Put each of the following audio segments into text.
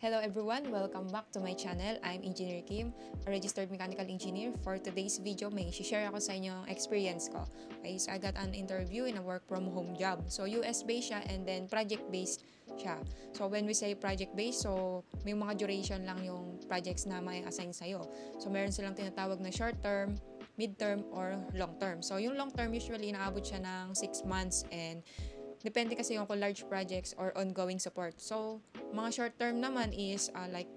Hello everyone, welcome back to my channel. I'm Engineer Kim, a registered mechanical engineer. For today's video, may share ako sa inyo ang experience ko. Okay, so I got an interview in a work from home job. So US-based siya and then project-based siya. So when we say project-based, so may mga duration lang yung projects na may assign sa'yo. So meron silang tinatawag na short-term, mid-term, or long-term. So yung long-term usually inaabot siya ng 6 months and depende kasi yung kung large projects or ongoing support. So, mga short term naman is like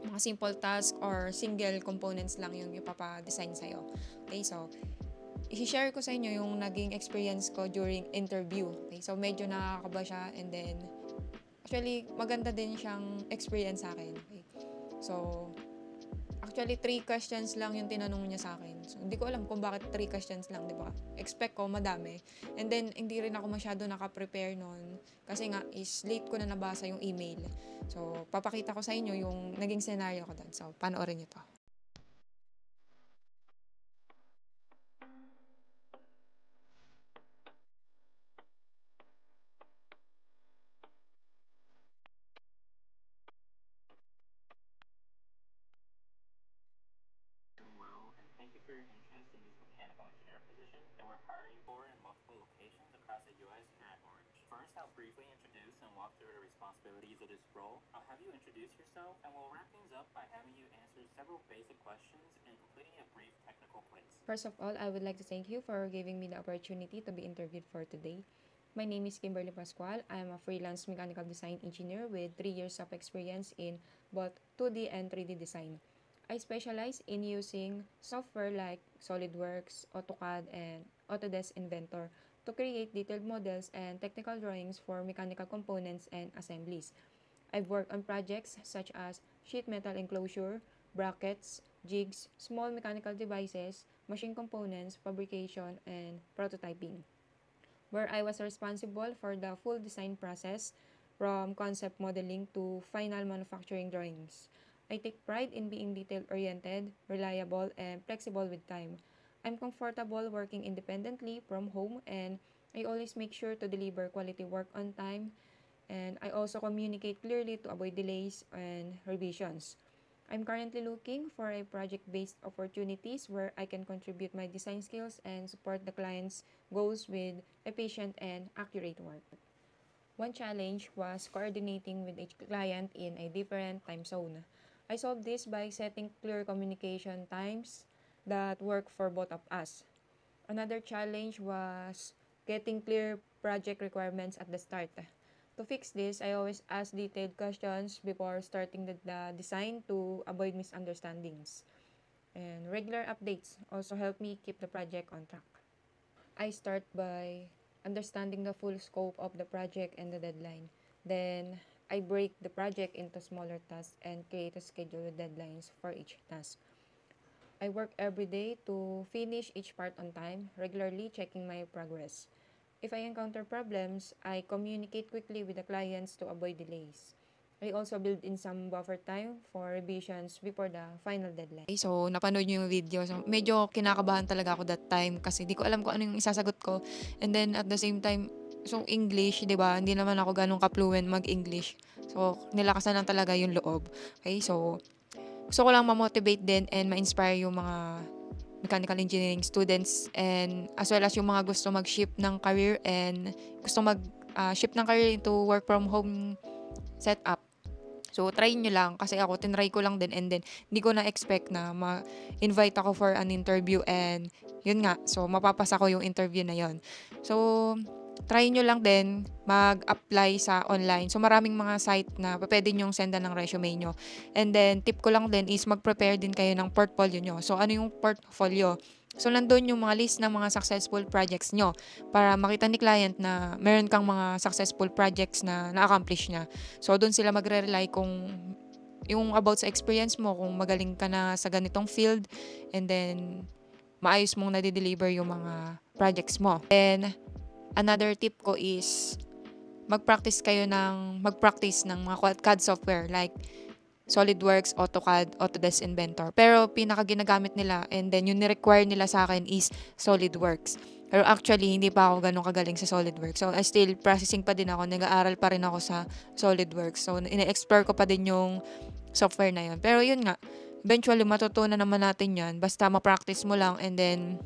mga simple task or single components lang yung ipapa-design sa'yo. Okay, so i-share ko sa inyo yung naging experience ko during interview. Okay, so medyo nakakaba siya and then actually maganda din siyang experience sa akin. Okay, so actually, 3 questions lang yung tinanong niya sa akin. So, hindi ko alam kung bakit 3 questions lang, di ba? Expect ko, madami. And then, hindi rin ako masyado nakaprepare nun. Kasi nga, is late ko na nabasa yung email. So, papakita ko sa inyo yung naging scenario ko doon. So, panoorin niyo to. Well, and thank you for your interest in this mechanical engineer position that we're hiring for in multiple locations across the U.S. and Orange. First, I'll briefly introduce and walk through the responsibilities of this role. I'll have you introduce yourself, and we'll wrap things up by having you answer several basic questions and completing a brief technical quiz. First of all, I would like to thank you for giving me the opportunity to be interviewed for today. My name is Kimberly Pascual. I am a freelance mechanical design engineer with 3 years of experience in both 2D and 3D design. I specialize in using software like SolidWorks, AutoCAD, and Autodesk Inventor to create detailed models and technical drawings for mechanical components and assemblies. I've worked on projects such as sheet metal enclosure, brackets, jigs, small mechanical devices, machine components, fabrication, and prototyping, where I was responsible for the full design process from concept modeling to final manufacturing drawings. I take pride in being detail-oriented, reliable, and flexible with time. I'm comfortable working independently from home and I always make sure to deliver quality work on time, and I also communicate clearly to avoid delays and revisions. I'm currently looking for a project-based opportunities where I can contribute my design skills and support the client's goals with efficient and accurate work. One challenge was coordinating with each client in a different time zone. I solved this by setting clear communication times that work for both of us. Another challenge was getting clear project requirements at the start. To fix this, I always ask detailed questions before starting the design to avoid misunderstandings. And regular updates also help me keep the project on track. I start by understanding the full scope of the project and the deadline. Then, I break the project into smaller tasks and create a schedule with deadlines for each task. I work every day to finish each part on time, regularly checking my progress. If I encounter problems, I communicate quickly with the clients to avoid delays. I also build in some buffer time for revisions before the final deadline. Okay, so napanood niyo yung video. So medyo kinakabahan talaga ako that time kasi di ko alam kung ano yung isasagot ko. And then at the same time, so English, 'di ba? Hindi naman ako ganun ka-fluent mag-English. So nilakasan lang talaga yung loob. Okay, so gusto ko lang ma-motivate din and ma-inspire yung mga mechanical engineering students and as well as yung mga gusto mag-shift ng career and gusto mag-shift ng career into work from home setup. So, try nyo lang kasi ako, tinry ko lang din and then hindi ko na-expect na ma-invite ako for an interview and yun nga, so mapapasa ko yung interview na yon. So, try nyo lang din mag-apply sa online. So, maraming mga site na pwede nyong sendan ng resume nyo. And then, tip ko lang din is mag-prepare din kayo ng portfolio nyo. So, ano yung portfolio? So, nandun yung mga list ng mga successful projects nyo para makita ni client na meron kang mga successful projects na na-accomplish na. So, doon sila magre-rely kung yung about sa experience mo, kung magaling ka na sa ganitong field, and then maayos mong nade-deliver yung mga projects mo. And another tip ko is mag-practice ng mga CAD software like SolidWorks, AutoCAD, Autodesk Inventor. Pero pinaka ginagamit nila and then yung ni-require nila sa akin is SolidWorks. Pero actually, hindi pa ako ganun kagaling sa SolidWorks. So, I still processing pa din ako. Nag-aaral pa rin ako sa SolidWorks. So, ina-explore ko pa din yung software na yun. Pero yun nga, eventually, matutunan naman natin yan. Basta ma-practice mo lang and then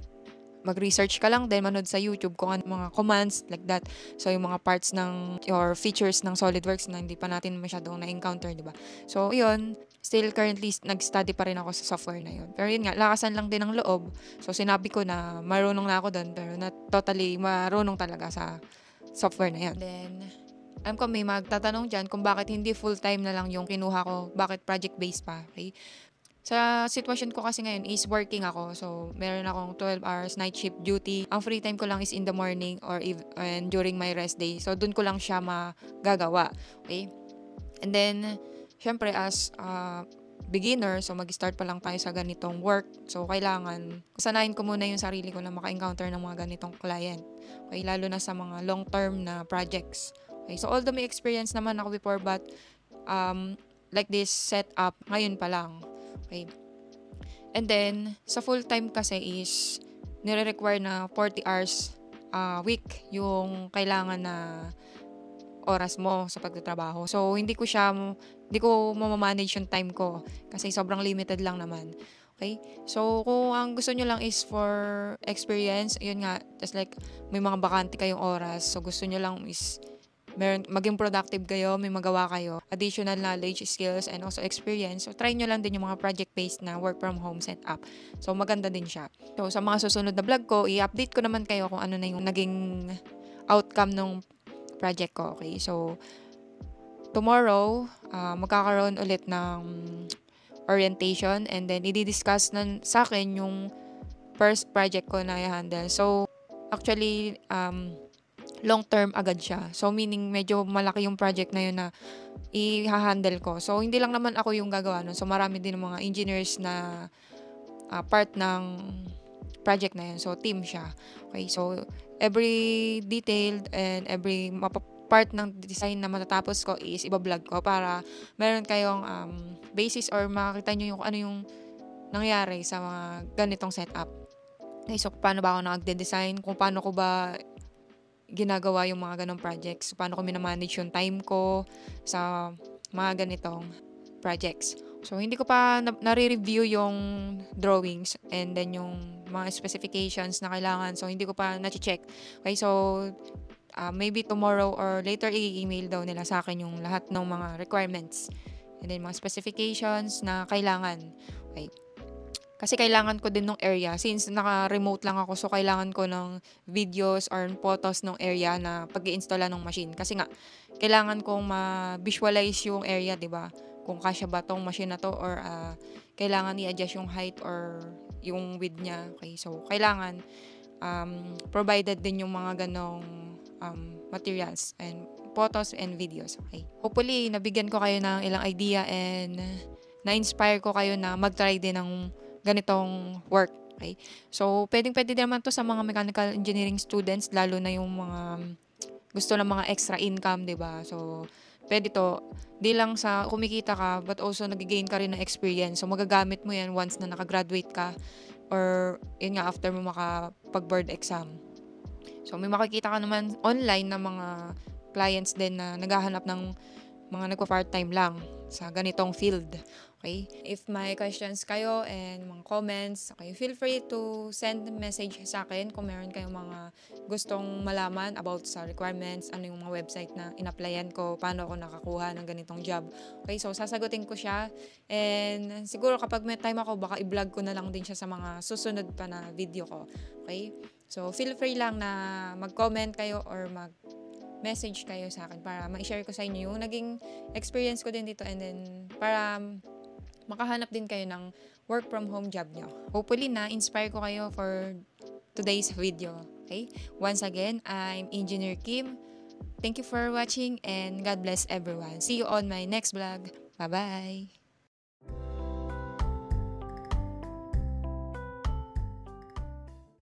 mag-research ka lang din, manood sa YouTube kung ano mga commands like that. So, yung mga parts ng or features ng SolidWorks na hindi pa natin masyadong na-encounter, di ba? So, yun, still currently nag-study pa rin ako sa software na yun. Pero yun nga, lakasan lang din ng loob. So, sinabi ko na marunong na ako doon, pero not totally marunong talaga sa software na yun. Then, alam ko may magtatanong dyan kung bakit hindi full-time na lang yung kinuha ko, bakit project-based pa, okay? Sa sitwasyon ko kasi ngayon is working ako. So, meron akong 12 hours night shift duty. Ang free time ko lang is in the morning or and during my rest day. So, dun ko lang siya magagawa. Okay? And then, syempre as beginner, so mag-start pa lang tayo sa ganitong work. So, kailangan sanayin ko muna yung sarili ko na maka-encounter ng mga ganitong client. Okay? Lalo na sa mga long-term na projects. Okay? So, although may experience naman ako before, but like this setup, ngayon pa lang. Okay. And then, sa full-time kasi is nire-require na 40 hours a week yung kailangan na oras mo sa pagtatrabaho. So, hindi ko mamamanage yung time ko kasi sobrang limited lang naman. Okay? So, kung ang gusto nyo lang is for experience, yun nga, just like may mga bakante kayong oras. So, gusto nyo lang is maging productive kayo, may magawa kayo, additional knowledge, skills, and also experience. So, try nyo lang din yung mga project-based na work from home setup. So, maganda din siya. So, sa mga susunod na vlog ko, i-update ko naman kayo kung ano na yung naging outcome ng project ko. Okay? So, tomorrow, magkakaroon ulit ng orientation and then i-discuss sa akin yung first project ko na i-handle. So, actually, long term agad siya. So, meaning medyo malaki yung project na yun na i-handle ko. So, hindi lang naman ako yung gagawa nun. So, marami din mga engineers na part ng project na yun. So, team siya. Okay, so, every detailed and every part ng design na matatapos ko is ibablog ko para meron kayong basis or makakita nyo yung ano yung nangyari sa mga ganitong setup. Okay, so, paano ba ako nag-design? Kung paano ko ba ginagawa yung mga ganong projects. Paano ko minamanage yung time ko sa mga ganitong projects. So, hindi ko pa nare-review yung drawings and then yung mga specifications na kailangan. So, hindi ko pa na-check. Okay, so, maybe tomorrow or later i-email daw nila sa akin yung lahat ng mga requirements. And then, mga specifications na kailangan. Okay. Kasi kailangan ko din ng area. Since naka-remote lang ako, so kailangan ko ng videos or photos ng area na pag-i-installa ng machine. Kasi nga, kailangan kong ma-visualize yung area, di ba? Kung kasya ba tong machine na to or kailangan i-adjust yung height or yung width niya. Okay, so kailangan provided din yung mga ganong materials and photos and videos. Okay. Hopefully, nabigyan ko kayo ng ilang idea and na-inspire ko kayo na mag-try din ng ganitong work. Okay? So, pwede din naman to sa mga mechanical engineering students, lalo na yung mga gusto ng mga extra income, di ba? So, pwede to. Di lang sa kumikita ka, but also nag-gain ka rin ng experience. So, magagamit mo yan once na nakagraduate ka or yun nga, after mo makapag-board exam. So, may makikita ka naman online na mga clients din na naghahanap ng mga nagpa-part-time lang sa ganitong field. Okay? If may questions kayo and mga comments, okay, feel free to send message sa akin kung meron kayong mga gustong malaman about sa requirements, ano yung mga website na in-applyan ko, paano ako nakakuha ng ganitong job. Okay, so sasagutin ko siya and siguro kapag may time ako, baka i-vlog ko na lang din siya sa mga susunod pa na video ko. Okay? So feel free lang na mag-comment kayo or message kayo sa akin para ma-share ko sa inyo yung naging experience ko din dito and then para makahanap din kayo ng work from home job nyo. Hopefully na-inspire ko kayo for today's video. Okay? Once again, I'm Engineer Kim. Thank you for watching and God bless everyone. See you on my next vlog. Bye-bye!